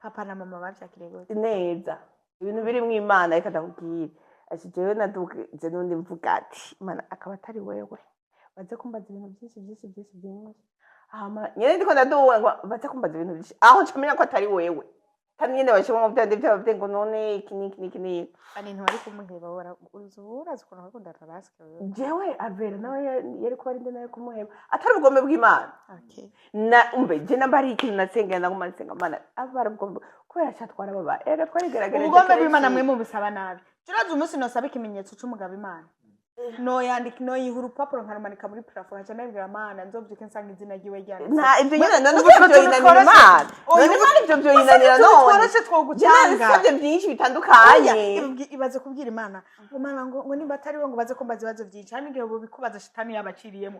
papa na mama bavyakire gute neza ibintu biri mu Imana reka ndakubwira ati jewe naduze nundi mvuga ati Imana akaba atari wewe baze kumbaza ibintu byinshi hama nyene ndiko ndaduwe baze kumbaza ibintu byinshi aho ncamenya ko atari wewe kandi nyene bashimwe mu byande by'abavye ngo none iki ani ntwari kumuheba urazi ukuntu bakunda Nolaski jewe Alvera nawe yari kuba arinde nawe kumuheba atari ubugombe bw'Imana okay na umbe je nambari ikintu nasengera ndaguma nsenga Mana abara ubugombe kubera cyatwara baba twarigeragere ubugombe bw'Imana mwe mu bisaba nabi turazi umunsi nosaba ikimenyetso cy'umugabo Imana no yandika no yiha urupapuro nkarumanika muri plafond aca nabwira Mana nzobyuke nsanga izina ryiwe ryanditse nta ibyo nyine none byo yinanira Imana none kandi ibyo yinanira none tworoshe twogucanga cyangwa byinshi bitandukanye ibaze kubwira Imana ngo nimba atari we ngo baze ko mbaze ibibazo byinshi hano igihe bikubaza shitani yabaciriyemo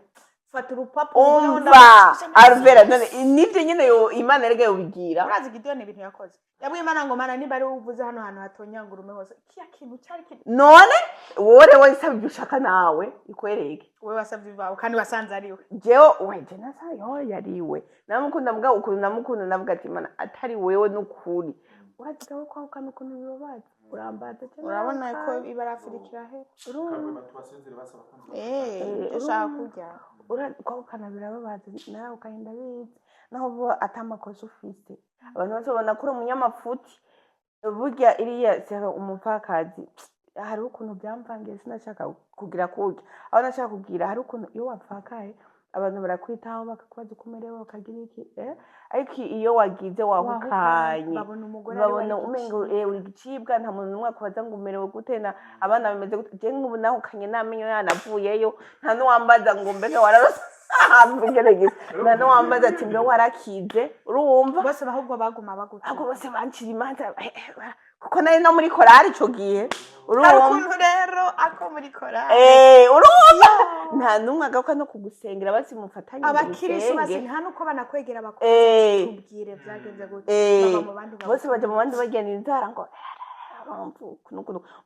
fata urupapuro umva Alvera none nibyo nyine yo Imana erega yobigira urazi Gideon ibintu yakoze yabwiye Imana ngo Mana nimba ari uvuze hano hantu hatonyanga urume hose kiya kintu cyari kintu none wowe wisaba ibyo ushaka nawe ikwereke wewe wasabye bawe kandi wasanze ari we jewe weje nasayo yariwe namukunda mbwa ukuntu namukunda navuga ati Mana atari wewe n'ukuri urazigaho kwa kantu kuntu bibabaza urambaza urabona ko ibarafurikira he ushaka kujya kwa kana birababaza nawe ukahinda bize naho atamakosa ufite abantu bazobona kuri umunyamafuti burya iriya sero umupfakazi hari ukuntu byamvangiye sinashaka kugira kurya aho nashaka kugira hari ukuntu iyo wapfakaye abantu barakwitaho bakakubaza ukomerewe bakagira iki ariko iyo wagize wahukanye babona umengo uri gicibwa nta muntu numwe akubaza ngo umerewe gute na abana bameze gute je nk'ubu nahukanye namenyo yanavuyeyo nta n'uwambaza ngo mbega wararose nta n'uwambaza ati mbe warakize urumva bose bahubwo baguma bagute ahubwo bose bancira imanza kuko nari no muri korari ico gihe hari ukuntu rero ako muri korari urumva nta n'umwe agaruka no kugusengera basimufatanye abakirisu basi nta nuko banakwegera bakoze tubwire byagenze gute baba mu bandi bose baje mu bandi bagenda inzara ngo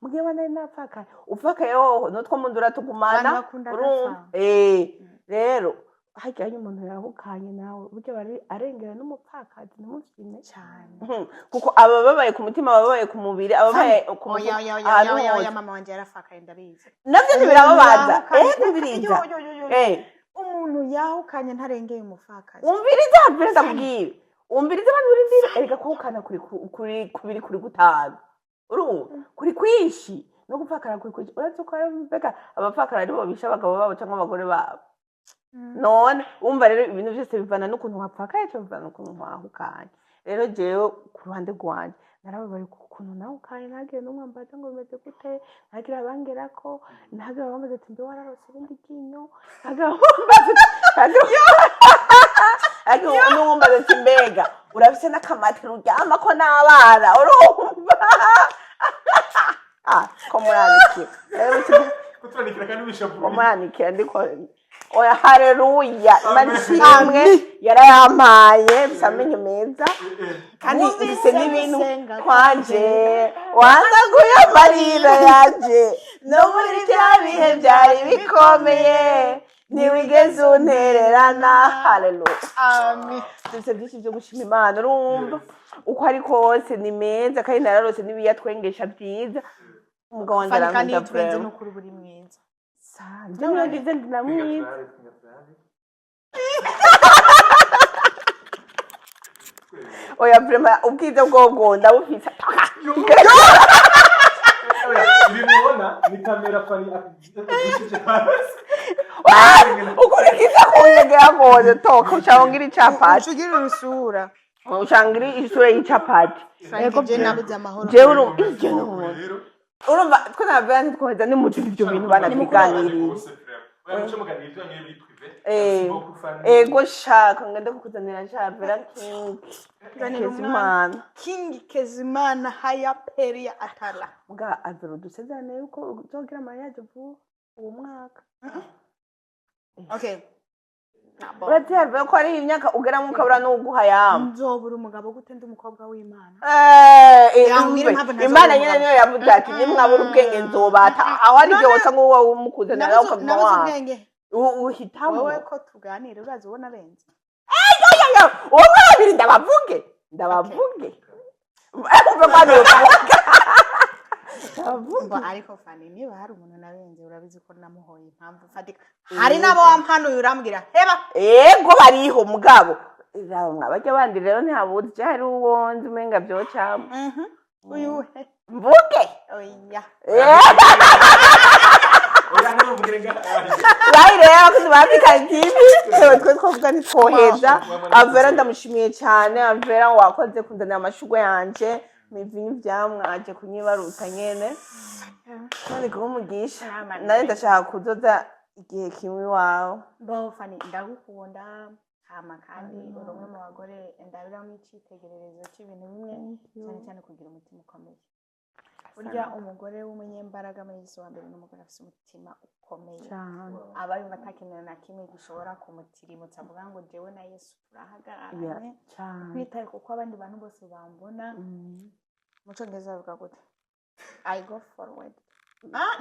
mugihe bana napfaka upfaka yo nutwo mundura tugumana urumva rero hajyaye umuntu yahukanye nawe buryo bari arengera n'umupfakazi n'umufine cyane kuko abababaye ku mutima ababaye ku mubiri ababaye ku ya mama wanje yarafakaye ndabizi navyo ntibirababaza ntibiriza umuntu yahukanye ntarengeye umupfakazi umviriza ndakubwira umviriza abantu urindira erega kwahukana kuri gutanu urumva kuri kwishi no gupfakara kuri kwishi uretse ko mbega abapfakara aribo bisha abagabo babo cyangwa abagore babo none umva rero ibintu byose bivana n'ukuntu wapfakaye cyangwa bivana n'ukuntu wahukanye rero jewe ku ruhande rwanjye narababaye ukuntu nawukanye nagiye n'umwambaza ngo bimeze gute nagira abangera ko nagira abambaza ati mbe wararose ibindi ryinyo nagira n'umwambaza ati mbega urafise n'akamati uryama ko n'abana urumva ko muranikira ndiko oya haleluya imana ishimwe yarayampaye bisamenye meza kandi ifise n'ibintu kwanje wanzaguye amarira yanje no muri bya bihe byari bikomeye ntiwigeze untererana haleluya amen dufise byinshi byo gushima imana urumva uko ari kose ni meza kandi nararose n'ibiyatwengesha byiza umugabo wanjye arankunda twenze n'ukuri buri mwiza njye nagize ndamwiza oya vrema ubwiza bwobwo ndabufise bimubona ni kamera fani ukurikiza kunyegera kose toka ucangira icapati ugira urusura ucangira isura y'icapati Frank je nabuze amahoro jewe urumva twe nabera ntitwoheza nimugira ibyo bintu banatwiganiriye ego shaka ngende kukuzanira javera King Kezimana haya peria atala mbwa azero dusezerane yuko uzogira mariage vuba uwo mwaka okay urabyarva ko ari imyaka ugera mu kabura no guha yamba nzobura umugabo gute ndi umukobwa w'Imana Imana nyine niyo yavuze ati nimwabura ubwenge nzobata aho ari byo wasa nk'uwo umukuzanira ukagwa uhitamo wowe ko tuganira urazi ubona benze uwo mwabiri ndabavuge ngo ariko fani niba hari umuntu nabenze urabizi ko namuhoye impamvu fatika hari nabo wampanuye urambwira heba ego bariho mugabo zabo mwabajya bandi rero ntihabuze hari uwo nzi umenga byo cyama uyuhe mvuge oya rero abakozi ba African TV twe twavuga ntitwoheza Avera ndamushimiye cyane Avera wakoze kuzanira amashugwe yanje mivinyu byamwaje kunyibaruta nyene none ko umugisha nari ndashaka kuzoza igihe kimwe wawe bo fani ndagukunda hama kandi urumwe mu bagore ndabira mu cyitegererezo cy'ibintu bimwe cyane cyane kugira umutima ukomeye burya umugore w'umunyembaraga muri Yesu wa mbere n'umugore afite umutima ukomeye aba yumva atakenera na kimwe gishobora kumutirimutsa avuga ngo jewe na Yesu turahagararanye kwitaye kuko abandi bantu bose bambona mu Cyongereza bavuga gute I go forward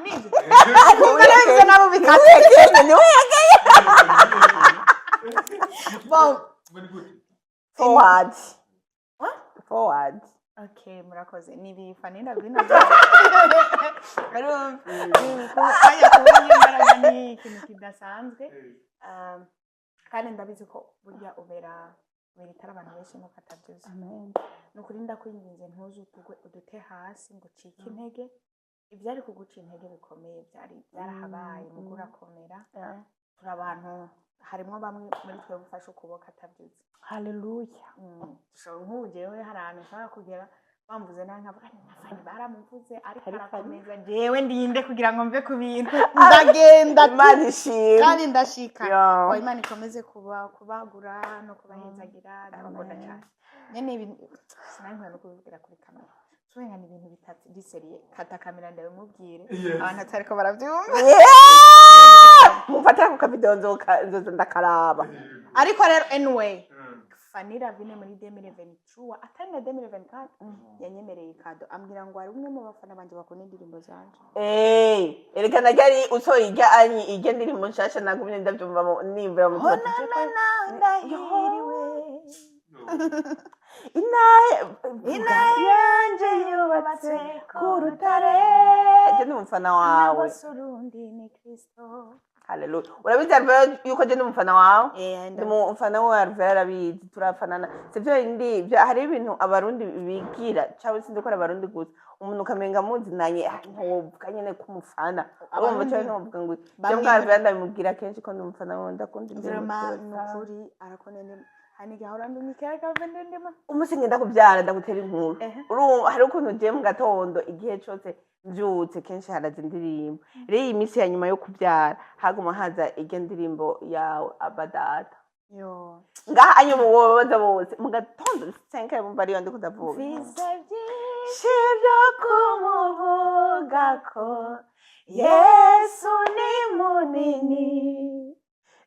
nibyo kugereza nabo bikase ni wiyagaye forward okay murakoze nibi fanina bino aya kubonye imbaraga ni ikintu kidasanzwe kandi ndabizi ko burya ubera itara abantu benshi no katabyuza nukuri ndakwinginze ntuzu udute hasi ngo cike intege ibyari kuguca intege bikomeye byarahabaye mu gurakomera turi abantu harimo bamwe muri twe bufasha ukuboko atabyuze haleluya nk'ujewe hari ahantu ushobora kugera bamvuze nawe nkavuga nafani baramuvuze ariko arakomeza jewe ndinde kugira ngo mve ku bintu ndagenda Imana ishimwe kandi ndashika Imana ikomeze kubagura no kubahezagira ndabakunda cyane nyene ibintu sinankwira no kubibwira kuri kamera tuwenga ni ibintu bitatu diseriye kata kamera ndawe mubwire abantu atariko baravyumva mufatira ku kavideo nzoza ndakaraba ariko rero anyway Fanira vine muri 2022 atari na 2024 yanyemereye kado ambwira ngo ari umwe mu bafana banje bakunda indirimbo zanje erekana ryari usoyijya anyi ijya ndirimbo nshasha nagumye ndabyumva nimvira mu ndahiriwe inahe yanje yubatse ku rutare je ndi umufana wawe Surundi ni Kristo. haleluya urabizi Alvera yuko je ndi umufana wawe Eh, ndi umufana wa Alvera arabizi turafanana sivyo indi hari ibintu abarundi bigira cyangwa se ndikora abarundi gusa umuntu ukamenga muzinanye ntovuga nyene kumufana abumva cyane ntovuga ngo byo bwa Alvera ndabimubwira kenshi ko ndi umufana wawe ndakunda Vraiment nukuri arakonene hani gahora ndumikera kavende ndema. umunsi ngenda kubyara ndagutera inkuru urumva hari ukuntu ugiye mu gatondo igihe cyose mbyutse kenshi haraza indirimbo rero iyi minsi ya nyuma yo kubyara haguma haza iryo ndirimbo yawe abadata Yo. ngaha anyuma wobaza bose mu gatondo senke bumva ariyo ndi kudavuga shibyo kumuvuga ko Yesu ni munini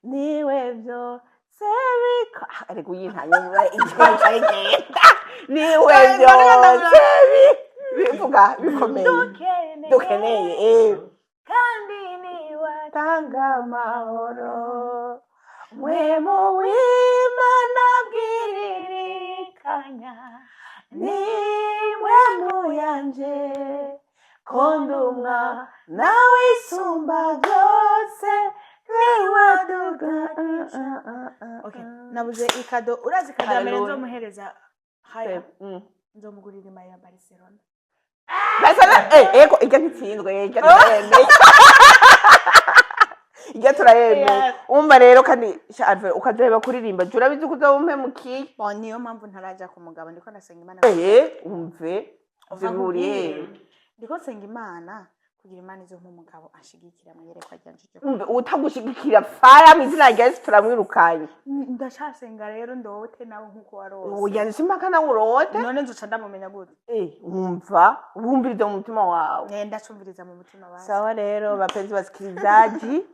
niwe byose biko ariko yintanye igihe cyagenda niwe byose bivuga bikomeye dukeneye kandi niwe tanga amahoro mwemu w'Imana bwiririkanya niwe muyanje kondumwa nawe isumba byose niwe duganisha. Okay, nabuze ikado urazi ikado ya mbere nzomuhereza haya nzomugurira ima ya Barcelona. ego ijya ntitsindwe ijya turayemeye umva rero kandi Alvera ukazareba kuririmba jya urabizi ko uzawumpemukiye Niyo mpamvu ntaraja ku mugabo ndiko ndasenga Imana. umve bihuriye ndiko nsenga Imana kugira Imana izo umugabo ashigikira mu yerekwa ryanje cyo. umve utagushigikira fara mu izina rya Yesu turamwirukanye Ndashasenga rero ndote nawe nkuko warose. uyanze impaka nawe urote None nzuca ndamumenya gute? umva wumviriza mu mutima wawe Ndacumviriza mu mutima wawe. sawa rero bapenzi wasikilizaji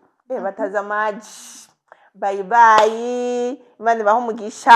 batazamaji bye bye Imana ibahe umugisha.